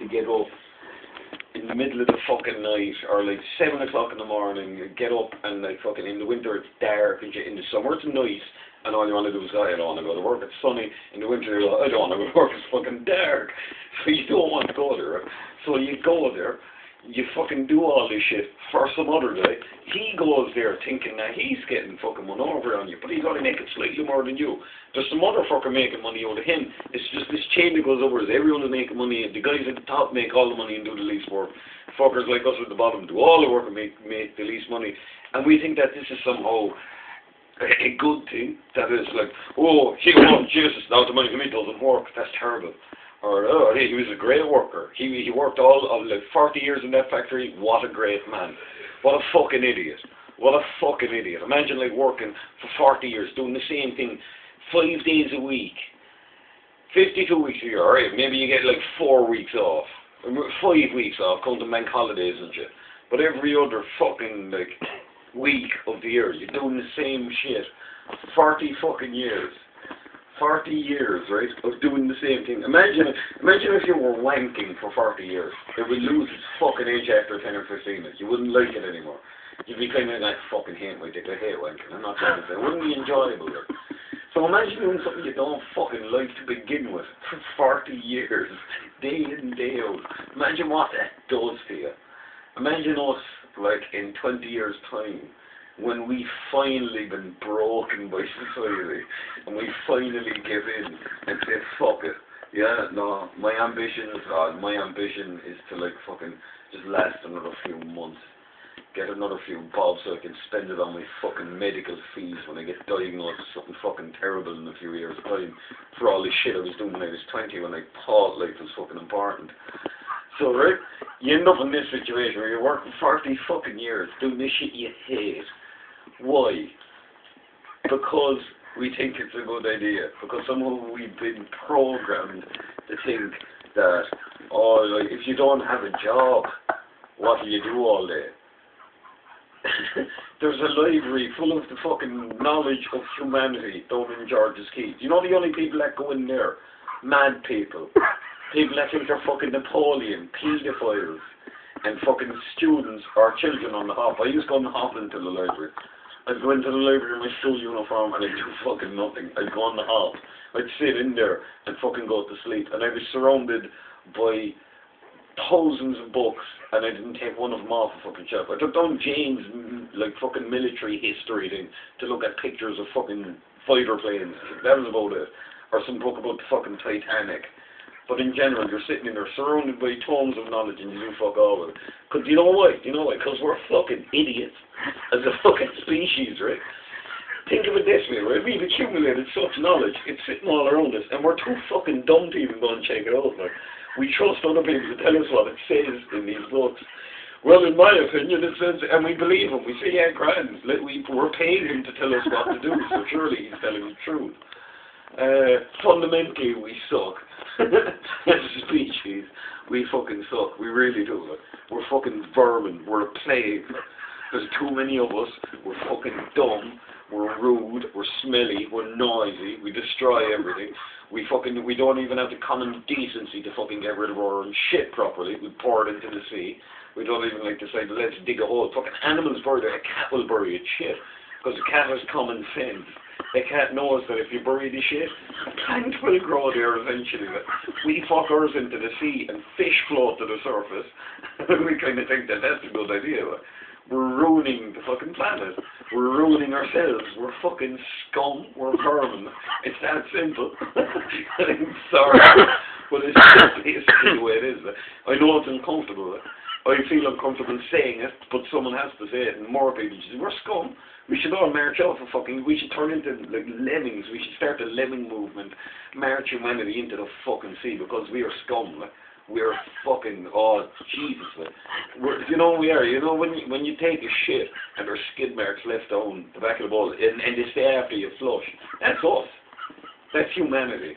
to get up in the middle of the fucking night, or like 7 o'clock in the morning, get up and like fucking in the winter it's dark, and in the summer it's nice, and all you want to do is go, I don't want to go to work, it's sunny. In the winter you go, I don't want to go to work, it's fucking dark. So you don't want to go there. So you go there, you fucking do all this shit for some other guy. He goes there thinking that he's getting fucking one over on you, but he's only making slightly more than you. There's some other fucker making money out of him. It's just this chain that goes over. Everyone is making money. The guys at the top make all the money and do the least work. Fuckers like us at the bottom do all the work and make the least money. And we think that this is somehow a good thing. That is like, oh, Jesus, now the money for me doesn't work. That's terrible. Or, oh, he was a great worker. He worked all of like 40 years in that factory. What a great man. What a fucking idiot. What a fucking idiot. Imagine like working for 40 years, doing the same thing 5 days a week. 52 weeks a year. Alright, maybe you get like 4 weeks off. 5 weeks off, counting bank holidays and shit. But every other fucking like week of the year, you're doing the same shit. 40 fucking years. 40 years, right, of doing the same thing. Imagine if you were wanking for 40 years. It would lose its fucking edge after 10 or 15 minutes. You wouldn't like it anymore. You'd be kind of like, I fucking hate my dick, I hate wanking. I'm not trying to say, it wouldn't be enjoyable. Like. So imagine doing something you don't fucking like to begin with for 40 years, day in, day out. Imagine what that does to you. Imagine us, like, in 20 years' time, when we finally been broken by society, and we finally give in and say, fuck it. Yeah, no, my ambition is to like fucking just last another few months. Get another few bob so I can spend it on my fucking medical fees when I get diagnosed with something fucking terrible in a few years' time. For all the shit I was doing when I was 20, when I thought life was fucking important. So, right, you end up in this situation where you're working 40 fucking years doing this shit you hate. Why? Because we think it's a good idea. Because somehow we've been programmed to think that, oh, like, if you don't have a job, what do you do all day? There's a library full of the fucking knowledge of humanity down in George's Key. You know the only people that go in there? Mad people. People that think they're fucking Napoleon, paedophiles, and fucking students or children on the hop. I used to go on the hop into the library. I'd go into the library in my school uniform and I'd do fucking nothing. I'd go on the hop. I'd sit in there and fucking go to sleep. And I was surrounded by thousands of books and I didn't take one of them off the fucking shelf. I took down Jane's like fucking military history thing to look at pictures of fucking fighter planes. That was about it. Or some book about the fucking Titanic. But in general, you're sitting in there surrounded by tons of knowledge and you do fuck all with it. Because you know why? You know why? Because we're fucking idiots as a fucking species, right? Think of it this way, right? We've accumulated such knowledge, it's sitting all around us, and we're too fucking dumb to even go and check it out. Like. We trust other people to tell us what it says in these books. Well, in my opinion, it says, and we believe him. We say, yeah, grand. We're paying him to tell us what to do, so surely he's telling the truth. Fundamentally, we suck. As a species, we fucking suck. We really do. We're fucking vermin. We're a plague. There's too many of us. We're fucking dumb. We're rude. We're smelly. We're noisy. We destroy everything. We don't even have the common decency to fucking get rid of our own shit properly. We pour it into the sea. We don't even like to say, let's dig a hole. Fucking animals bury it. A cat will bury it. Shit. Because a cat has common sense. A cat knows that if you bury the shit, a plant will grow there eventually. We fuck ours into the sea and fish float to the surface. We kind of think that that's a good idea. We're ruining the fucking planet. We're ruining ourselves. We're fucking scum. We're vermin. It's that simple. I'm sorry. But it's just basically the way it is. I know it's uncomfortable. I feel uncomfortable saying it, but someone has to say it, and more people say, we're scum. We should all march out for fucking, we should turn into like lemmings. We should start a lemming movement, march humanity into the fucking sea, because we are scum. Like. We're fucking, oh Jesus. Like. You know we are. You know when you take a shit and there's skid marks left on the back of the ball, and they stay after you flush. That's us. That's humanity.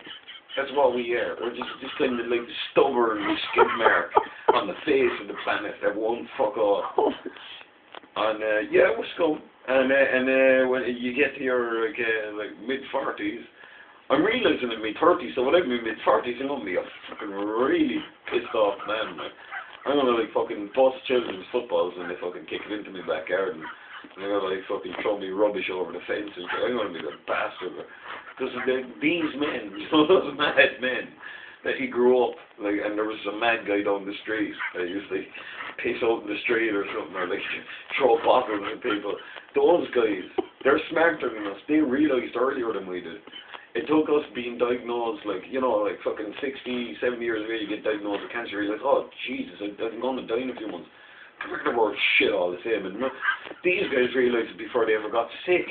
That's what we are. We're just kind of like the stubborn skid mark on the face of the planet that won't fuck off. And yeah, we're scum. And when you get to your like mid-40s, I'm realising in my 30s, so when I'm in my mid-40s, I'm going to be a fucking really pissed off man, man. I'm going to like fucking bust children's footballs and they fucking kick it into my back garden. And they're going to like fucking throw me rubbish over the fence and shit. I'm going to be the bastard. Because these men, you know, those mad men that he grew up, like, and there was a mad guy down the street that used to piss out in the street or something, or like throw bottles at people. Those guys, they're smarter than us. They realised earlier than we did. It took us being diagnosed, like, you know, like fucking 60, 70 years ago, you get diagnosed with cancer, you're like, oh, Jesus, I'm going to die in a few months. Come here, the word shit all the same. And these guys realised it before they ever got sick.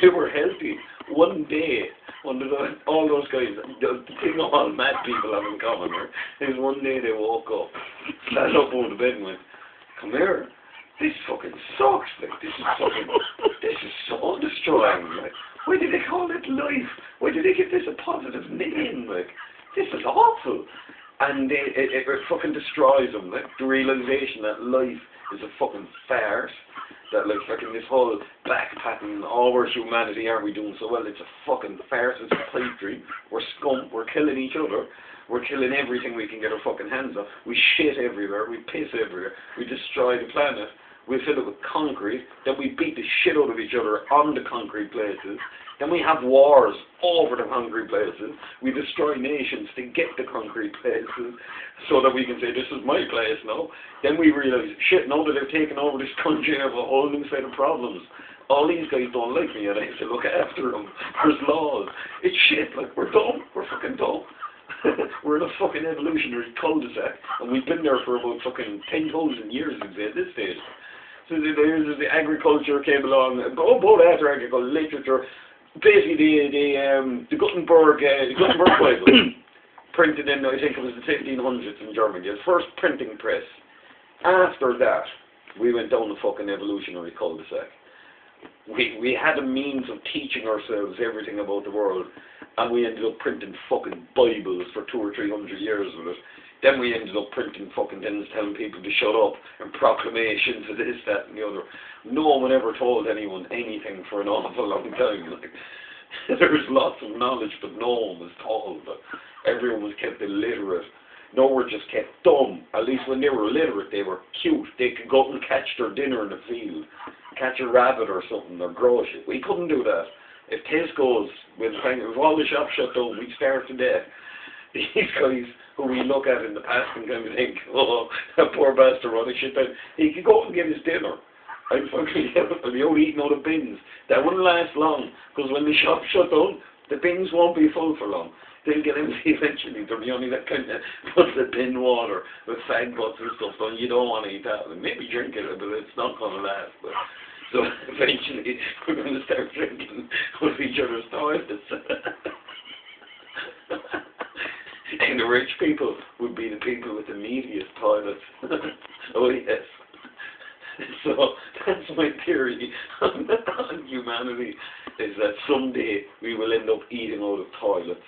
They were healthy. One day, all those guys, the thing all mad people have in common, right, is one day they woke up, sat up over the bed and went, come here, this fucking sucks, like, this is so destroying, like, why did they call it life? Why did they give this a positive name, like, this is awful. And it fucking destroys them, like, the realisation that life is a fucking farce, that like fucking this whole backpacking, all our humanity, aren't we doing so well, it's a fucking farce, it's a pipe dream, we're scum, we're killing each other, we're killing everything we can get our fucking hands on, we shit everywhere, we piss everywhere, we destroy the planet, we fill it with concrete, then we beat the shit out of each other on the concrete places, then we have wars over the concrete places, we destroy nations to get the concrete places, so that we can say, this is my place now. Then we realise, shit, now that they've taken over this country, I have a whole new set of problems. All these guys don't like me, and I have to look after them. There's laws. It's shit, like, we're dumb, we're fucking dumb. We're in a fucking evolutionary cul-de-sac, and we've been there for about fucking 10,000 years at this stage. So the agriculture came along, both after agriculture, literature, basically the Gutenberg Bible, printed in, I think it was the 1500s in Germany, the first printing press. After that, we went down the fucking evolutionary cul-de-sac. We had a means of teaching ourselves everything about the world, and we ended up printing fucking Bibles for 200 or 300 years with it. Then we ended up printing fucking things telling people to shut up, and proclamations of this, that, and the other. No one ever told anyone anything for an awful long time. Like, there was lots of knowledge, but no one was told. But everyone was kept illiterate. No one just kept dumb. At least when they were illiterate, they were cute. They could go out and catch their dinner in the field, catch a rabbit or something, or grow shit. We couldn't do that. If Tesco's, if all the shops shut down, we'd starve to death. These guys who we look at in the past and kind of think, oh, that poor bastard running shit down, he could go out and get his dinner. I'd fucking be out eating out of bins. That wouldn't last long, because when the shop shut down, the bins won't be full for long. They'll get empty eventually. There'll be only that kind of puts the bin water with fag butts and stuff, so you don't want to eat that. Maybe drink it, but it's not going to last. But, so eventually, we're going to start drinking with each other's toilets. And the rich people would be the people with the meatiest toilets. Oh yes. So that's my theory on humanity, is that someday we will end up eating out of toilets.